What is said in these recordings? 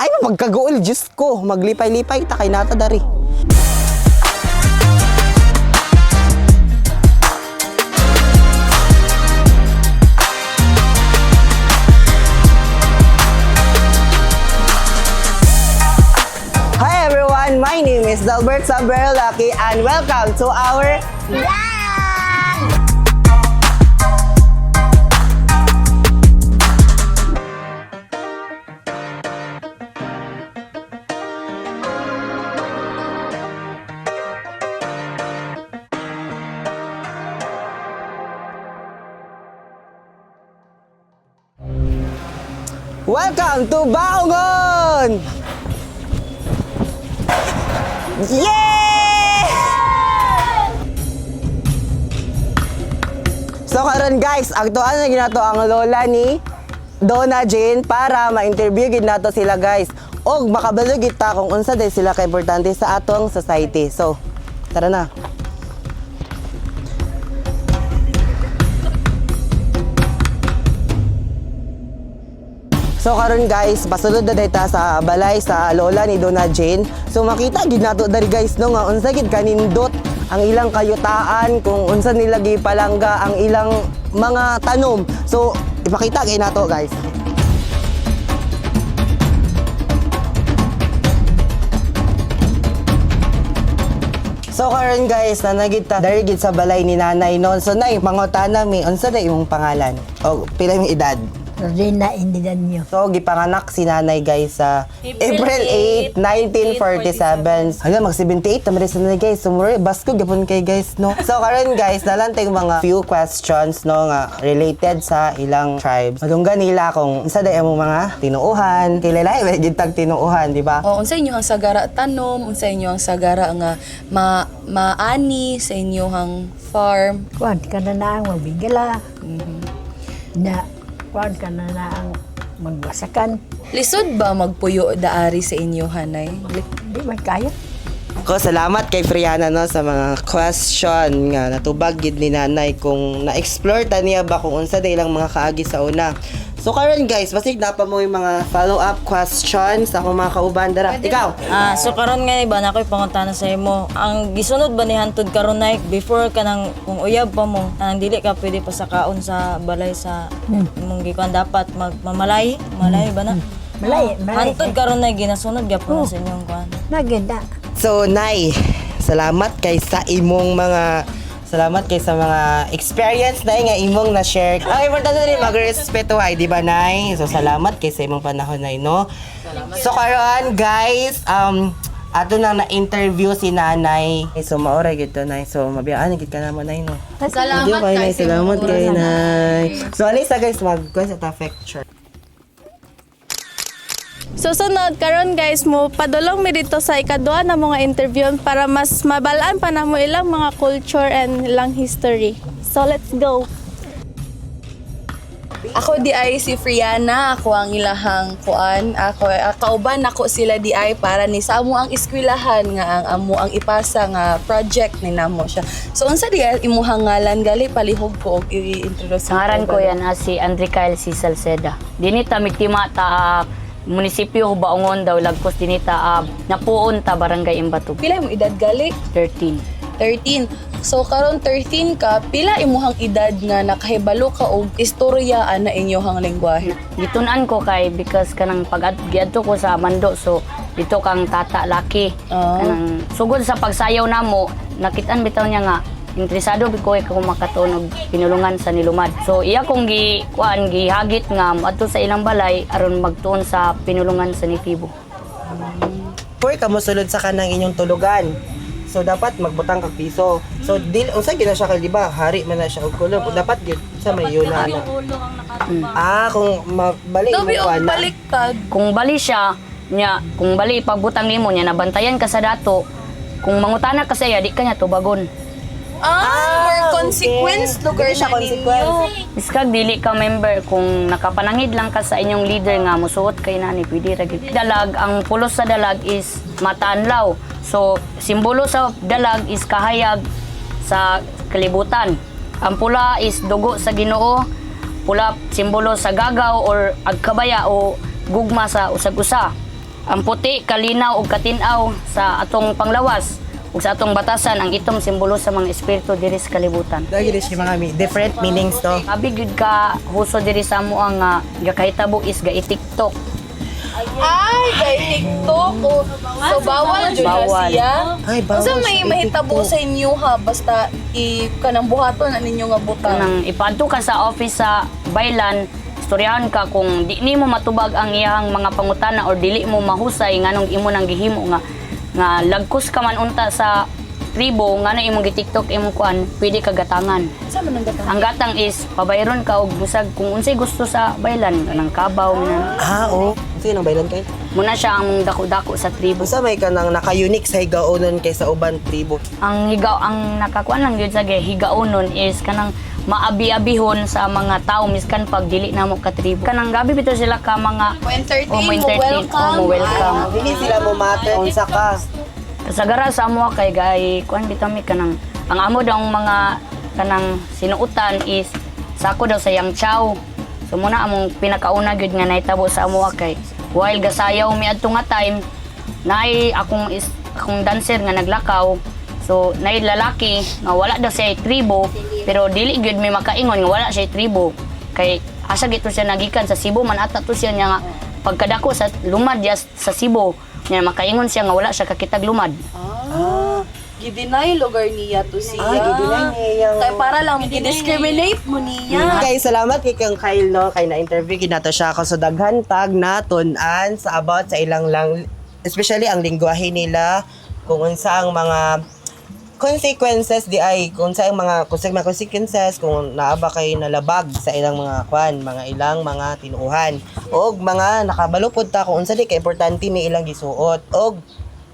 Ay, magkagool, Diyos ko. Maglipay-lipay, takay nata dari. Hi everyone, my name is Dalbert Saberlaki and welcome to our vlog! Welcome to Baongon! Yay! So karon guys, aktuan na ginato ang lola ni Donna Jane para ma-interview gid nato sila guys. Og makabalog kita kung unsa day sila ka importante sa atong society. So, tara na. So karon guys, pasulod na dayta sa balay sa lola ni Donna Jane. So makita gid nato dari guys no nga unsa gid kanindot ang ilang kayutaan, kung unsa nila gipalangga ang ilang mga tanom. So ipakita kay nato guys. So karon guys, nanagid ta dari gid sa balay ni nanay noon. So nay pangutana mi unsa day imong pangalan? O pila imong edad? Rina Indidanyo. So, gipanganak si nanay guys sa April 8, 1947. Hala, mag-78 naman sa nanay guys. Sumuro, basko gapon kay guys, no? So, karon guys, nalantay mga few questions, no, nga related sa ilang tribes. Madunggan nila kung isa day mo mga tinuuhan. Kilala, may gitag tinuuhan, di ba? O, unsa inyo ang sagara tanom, unsa inyo ang sagara nga maani sa inyo ang farm. Kuwan ka na ang magbigala. Na, kuwan ka na ang magbasakan. Lisod ba magpuyo daari sa inyo, hanay? Di man kaya. Ko salamat kay Friana no sa mga question nga natubag gid ni nanay kung na-explore ta niya ba kung unsa day lang mga kaagi sa una. So karon guys, basig na pa mo yung mga follow-up questions sa akong mga kauban dara. Ikaw. So karon nga ba na ako'y pangutana sa imo. Ang gisunod ba ni hantud karon nay before ka nang kung uyab pa mo, nang dili ka pwede pa sa kaon sa balay sa imong gikuan dapat magmamalay, malay ba na? Malay. Hantud karon nay ginasunod gyapon sa inyong kuan. Maganda. So nay, salamat kay sa imong mga sa mga experience na nga imong na-share. Ang importante rin mag-respeto ay, di ba, Nay? So, salamat kay sa imong panahon, Nay, no? So, karon guys, ato na na-interview si Nanay. So, maoray gito, Nay. So, mabiyaan, git ka naman, Nay, no? Salamat kay Nay. kay Salamat kay Nay. So, alisa guys, mag-quest at picture. So sunod karon guys mo padulong mi dito sa ikaduha na mga interview para mas mabalaan pa na mo ilang mga culture and ilang history. So let's go. Ako di ay si Friana, ako ang ilahang kuan. Ako kauban ako sila di ay para ni sa amo ang eskwelahan nga ang amo ang ipasa nga project ni namo siya. So unsa di ay imuhang ngalan gali palihog ko og i-introduce. Ngaran ko yan si Andricael C. Salceda. Dinita miktima ta munisipyo Baongon daw lagkos dinita napuon ta barangay Imbatog. Pila mo edad gali? 13. 13. So karon 13 ka, pila imuhang edad nga nakahibalo ka og istorya na inyohang lengguwahe? Gitunan ko kay because kanang pag-adto ko sa Mando so dito kang tata laki. Kanang sugod sa pagsayaw namo nakitaan bitaw niya nga interesado ko kung makatunog pinulungan sa nilumad. So iya kong gihagit nga adto sa ilang balay aron magtuon sa pinulungan sa Nitibo. Poy kamo sulod sa kanang inyong tulugan. So dapat magbutang kag piso. So unsa gina siya kay di ba? Hari man na siya og kulog. Dapat gyud sa may yuna na. Kung mabalik mo kuan. Baliktad. Kung bali siya nya, kung bali pagbutang nimo nya nabantayan ka sa dato. Kung mangutana ka sa iya di kanya tubagon. More consequence lugar Dili siya na consequence. ninyo. Iskag dili ka member kung nakapanangid lang ka sa inyong leader nga musuot kay nani pwede ra gyud. Dalag ang pulos sa dalag is mataanlaw. So simbolo sa dalag is kahayag sa kalibutan. Ang pula is dugo sa Ginoo. Pula simbolo sa gagaw or agkabaya o gugma sa usag-usa. ang puti, kalinaw ug katinaw sa atong panglawas ug sa atong batasan. Ang itom simbolo sa mga espiritu diri sa kalibutan. Dahil siya mga different meanings to. Abi gyud ka huso diri sa amo ang gakahitabo is ga-TikTok. Ay, kay TikTok. Oh. So, bawal dyan na Bawal. siya. Ay, bawal Kasi siya may i-TikTok. mahitabo sa inyo ha. Basta kanang buhaton na ninyo nga butang. Kanang ipadto ka sa office sa baylan, istoryahan ka kung di nimo matubag ang iyang mga pangutana or dili mo mahusay nganong imo nang gihimo nga lagkos ka man unta sa tribo ngano imong gi-TikTok imong kuan, pwede ka gatangan. Saan man ang gatang? Ang gatang is pabayron ka og busag kung unsay gusto sa baylan, kanang kabaw man. Oo. Sige nang bailan kay. Muna siya ang dako-dako sa tribo. Basta may kanang naka-unique sa higaonon kaysa uban tribo. Ang nakakuan lang gyud sa higaonon is kanang maabi-abihon sa mga tao miskan pag dili namo ka tribo. Kanang gabi bitaw sila ka mga Mo-entertain, mo-entertain, mo-welcome. mo-welcome. Dili sila mo matter unsa ka. Kasagara sa amo kay gay kuan bitaw mi kanang ang amo daw ang mga kanang sinuutan is sako daw sa yang chow. So muna among pinakauna gyud nga nahitabo sa amo kay while gasayaw mi adto nga time naay akong dancer nga naglakaw. So naay lalaki nga wala daw siya tribo pero dili gyud mi makaingon nga wala siya tribo kay asa gito siya nagikan sa Cebu man ata to siya niya nga pagkadako sa lumad ya sa Cebu niya makaingon siya nga wala siya kakitag lumad. Gidinay lugar niya to siya. gidinay niya yung- Kaya para lang gidiscriminate mo niya. Guys, salamat kay kang Kyle no kay na-interview kinato siya ako so daghan tag natun-an sa about sa ilang lang especially ang lingwahe nila kung unsa ang mga consequences di ay kung sa mga consequences kung naaba kay nalabag sa ilang mga mga ilang mga tinuuhan og mga nakabalupod ta kung unsa di ka importante ni ilang gisuot og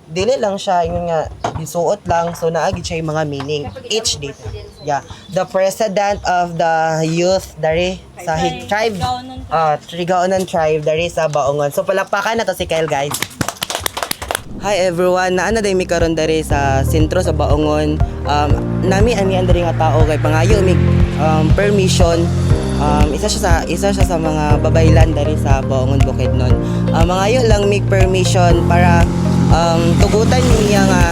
dili lang siya yun nga gisuot lang so naagi siya yung mga meaning each day. Yeah, the president of the youth dari sa tribe Trigaonon tribe dari sa Baongon. So palakpakan na to si Kyle guys. Hi everyone, naana day mi karon dari sa sentro sa Baongon. Nami ani andari nga tao kay pangayo mi permission. Isa siya sa mga babaylan dari sa Baongon Bukidnon. Mangayo lang mi permission para tugutan niya nga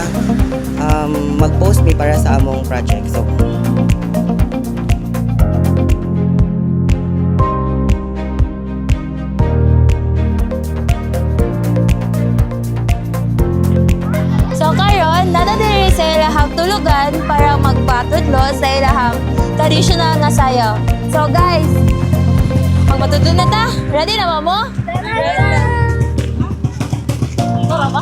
mag-post mi para sa among project. So So karon nadadiri sa ilahang tulugan para magpatudlo sa ilahang traditional nga sayaw. So guys, magpatudlo na ta? Ready na mo? Ready! Tara ba?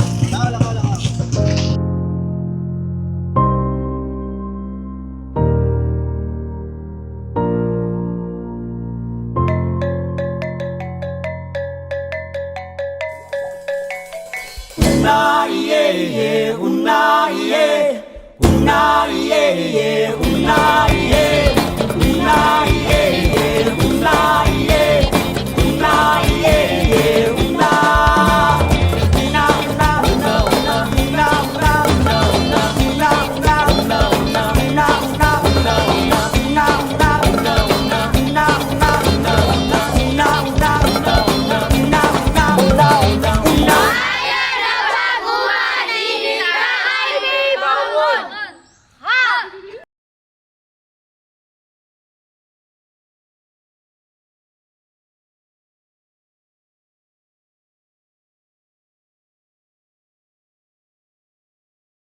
Una, yeah, yeah, una, yeah, una, yeah.